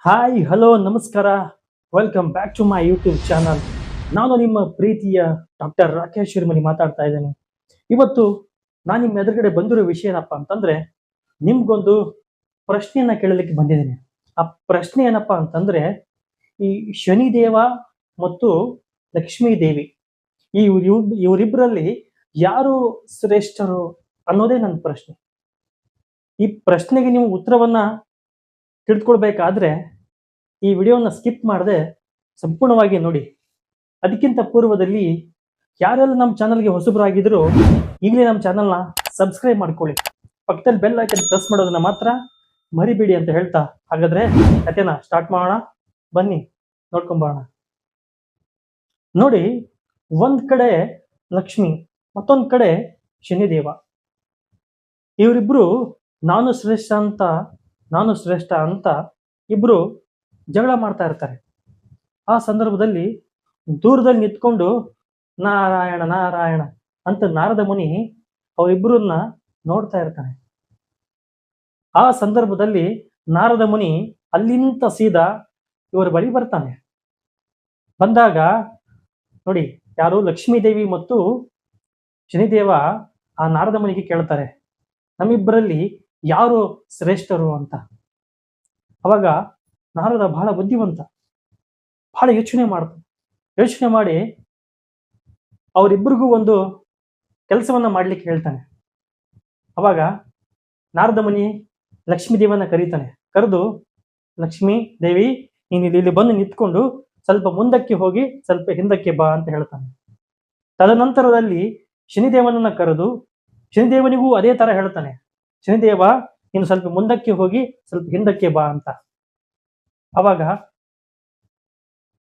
Hi hello ನಮಸ್ಕಾರ. Welcome back to my YouTube channel. ನಾನು ನಿಮ್ಮ ಪ್ರೀತಿಯ ಡಾಕ್ಟರ್ ರಾಕೇಶ್ ಶಿರ್ಮನಿ ಮಾತಾಡ್ತಾ ಇದ್ದೇನೆ. ಇವತ್ತು ನಾನು ನಿಮ್ಮ ಎದುರುಗಡೆ ಬಂದಿರೋ ವಿಷಯ ಏನಪ್ಪ ಅಂತಂದ್ರೆ, ನಿಮ್ಗೊಂದು ಪ್ರಶ್ನೆಯನ್ನ ಕೇಳಲಿಕ್ಕೆ ಬಂದಿದ್ದೀನಿ. ಆ ಪ್ರಶ್ನೆ ಏನಪ್ಪಾ ಅಂತಂದ್ರೆ, ಈ ಶನಿದೇವ ಮತ್ತು ಲಕ್ಷ್ಮೀ ದೇವಿ ಇವರಿಬ್ಬರಲ್ಲಿ ಯಾರು ಶ್ರೇಷ್ಠರು ಅನ್ನೋದೇ ನನ್ನ ಪ್ರಶ್ನೆ. ಈ ಪ್ರಶ್ನೆಗೆ ನೀವು ಉತ್ತರವನ್ನ ತಿಳಿದುಕೊಳ್ಬೇಕಾದ್ರೆ ಈ ವಿಡಿಯೋನ ಸ್ಕಿಪ್ ಮಾಡದೆ ಸಂಪೂರ್ಣವಾಗಿ ನೋಡಿ. ಅದಕ್ಕಿಂತ ಪೂರ್ವದಲ್ಲಿ ಯಾರೆಲ್ಲ ನಮ್ಮ ಚಾನಲ್ಗೆ ಹೊಸಬರಾಗಿದ್ರು ಈಗಲೇ ನಮ್ಮ ಚಾನಲ್ನ ಸಬ್ಸ್ಕ್ರೈಬ್ ಮಾಡ್ಕೊಳ್ಳಿ. ಪಕ್ಕದಲ್ಲಿ ಬೆಲ್ ಐಕನ್ ಪ್ರೆಸ್ ಮಾಡೋದನ್ನ ಮಾತ್ರ ಮರಿಬೇಡಿ ಅಂತ ಹೇಳ್ತಾ, ಹಾಗಾದ್ರೆ ಕಥೆನ ಸ್ಟಾರ್ಟ್ ಮಾಡೋಣ. ಬನ್ನಿ ನೋಡ್ಕೊಂಬರೋಣ. ನೋಡಿ, ಒಂದ್ ಕಡೆ ಲಕ್ಷ್ಮಿ, ಮತ್ತೊಂದ್ ಕಡೆ ಶನಿದೇವ. ಇವರಿಬ್ರು ನಾನು ಶ್ರೇಷ್ಠ ಅಂತ ಇಬ್ರು ಜಗಳ ಮಾಡ್ತಾ ಇರ್ತಾರೆ. ಆ ಸಂದರ್ಭದಲ್ಲಿ ದೂರದಲ್ಲಿ ನಿಂತ್ಕೊಂಡು ನಾರಾಯಣ ನಾರಾಯಣ ಅಂತ ನಾರದ ಮುನಿ ಅವರಿಬ್ಬರನ್ನ ನೋಡ್ತಾ ಇರ್ತಾನೆ. ಆ ಸಂದರ್ಭದಲ್ಲಿ ನಾರದ ಮುನಿ ಅಲ್ಲಿಂದ ಸೀದಾ ಇವರ ಬಳಿ ಬರ್ತಾನೆ. ಬಂದಾಗ ನೋಡಿ, ಯಾರು ಲಕ್ಷ್ಮೀದೇವಿ ಮತ್ತು ಶನಿದೇವ ಆ ನಾರದ ಮುನಿಗೆ ಕೇಳ್ತಾರೆ, ನಮ್ಮಿಬ್ಬರಲ್ಲಿ ಯಾರು ಶ್ರೇಷ್ಠರು ಅಂತ. ಅವಾಗ ನಾರದ ಬಹಳ ಬುದ್ಧಿವಂತ, ಬಹಳ ಯೋಚನೆ ಮಾಡಿ ಅವರಿಬ್ಬರಿಗೂ ಒಂದು ಕೆಲಸವನ್ನ ಮಾಡ್ಲಿಕ್ಕೆ ಹೇಳ್ತಾನೆ. ಅವಾಗ ನಾರದ ಮುನಿ ಲಕ್ಷ್ಮೀ ದೇವನ ಕರೆದು, ಲಕ್ಷ್ಮೀ ದೇವಿ, ನೀನು ಇಲ್ಲಿ ಬಂದು ನಿಂತ್ಕೊಂಡು ಸ್ವಲ್ಪ ಮುಂದಕ್ಕೆ ಹೋಗಿ ಸ್ವಲ್ಪ ಹಿಂದಕ್ಕೆ ಬಾ ಅಂತ ಹೇಳ್ತಾನೆ. ತದನಂತರದಲ್ಲಿ ಶನಿದೇವನನ್ನ ಕರೆದು ಶನಿದೇವನಿಗೂ ಅದೇ ತರ ಹೇಳ್ತಾನೆ, ಶನಿದೇವ ನೀನು ಸ್ವಲ್ಪ ಮುಂದಕ್ಕೆ ಹೋಗಿ ಸ್ವಲ್ಪ ಹಿಂದಕ್ಕೆ ಬಾ ಅಂತ. ಅವಾಗ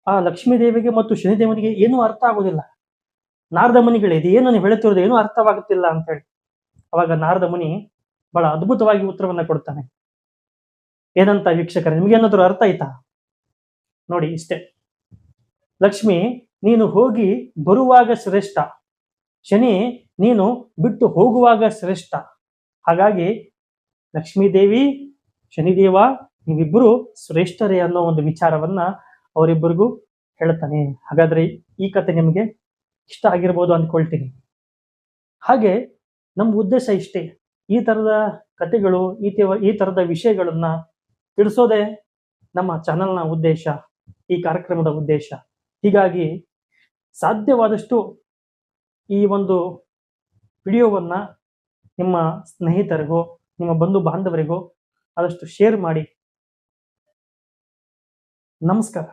ಆ ಲಕ್ಷ್ಮೀ ದೇವಿಗೆ ಮತ್ತು ಶನಿದೇವನಿಗೆ ಏನೂ ಅರ್ಥ ಆಗೋದಿಲ್ಲ. ನಾರದ ಮುನಿಗಳೇ, ಇದು ಏನು ನೀವು ಹೇಳ್ತಿರೋದು ಏನೂ ಅರ್ಥವಾಗುತ್ತಿಲ್ಲ ಅಂತ ಹೇಳಿ. ಅವಾಗ ನಾರದ ಮುನಿ ಬಹಳ ಅದ್ಭುತವಾಗಿ ಉತ್ತರವನ್ನ ಕೊಡ್ತಾನೆ. ಏನಂತ ವೀಕ್ಷಕರೇ, ನಿಮ್ಗೇನಾದ್ರೂ ಅರ್ಥ ಆಯ್ತಾ? ನೋಡಿ, ಇಷ್ಟೇ. ಲಕ್ಷ್ಮಿ, ನೀನು ಹೋಗಿ ಬರುವಾಗ ಶ್ರೇಷ್ಠ, ಶನಿ ನೀನು ಬಿಟ್ಟು ಹೋಗುವಾಗ ಶ್ರೇಷ್ಠ. ಹಾಗಾಗಿ ಲಕ್ಷ್ಮೀ ದೇವಿ, ಶನಿದೇವ ನೀವಿಬ್ಬರು ಶ್ರೇಷ್ಠರೇ ಅನ್ನೋ ಒಂದು ವಿಚಾರವನ್ನ ಅವರಿಬ್ಬರಿಗೂ ಹೇಳ್ತಾನೆ. ಹಾಗಾದ್ರೆ ಈ ಕತೆ ನಿಮಗೆ ಇಷ್ಟ ಆಗಿರ್ಬೋದು ಅಂದ್ಕೊಳ್ತೀನಿ. ಹಾಗೆ ನಮ್ಮ ಉದ್ದೇಶ ಇಷ್ಟೇ. ಈ ತರದ ಕತೆಗಳು, ಈ ತರದ ವಿಷಯಗಳನ್ನ ತಿಳಿಸೋದೇ ನಮ್ಮ ಚಾನಲ್ನ ಉದ್ದೇಶ, ಈ ಕಾರ್ಯಕ್ರಮದ ಉದ್ದೇಶ. ಹೀಗಾಗಿ ಸಾಧ್ಯವಾದಷ್ಟು ಈ ಒಂದು ವಿಡಿಯೋವನ್ನ ನಿಮ್ಮ ಸ್ನೇಹಿತರಿಗೋ, ನಿಮ್ಮ ಬಂಧು ಬಾಂಧವರಿಗೋ ಆದಷ್ಟು ಶೇರ್ ಮಾಡಿ. ನಮಸ್ಕಾರ.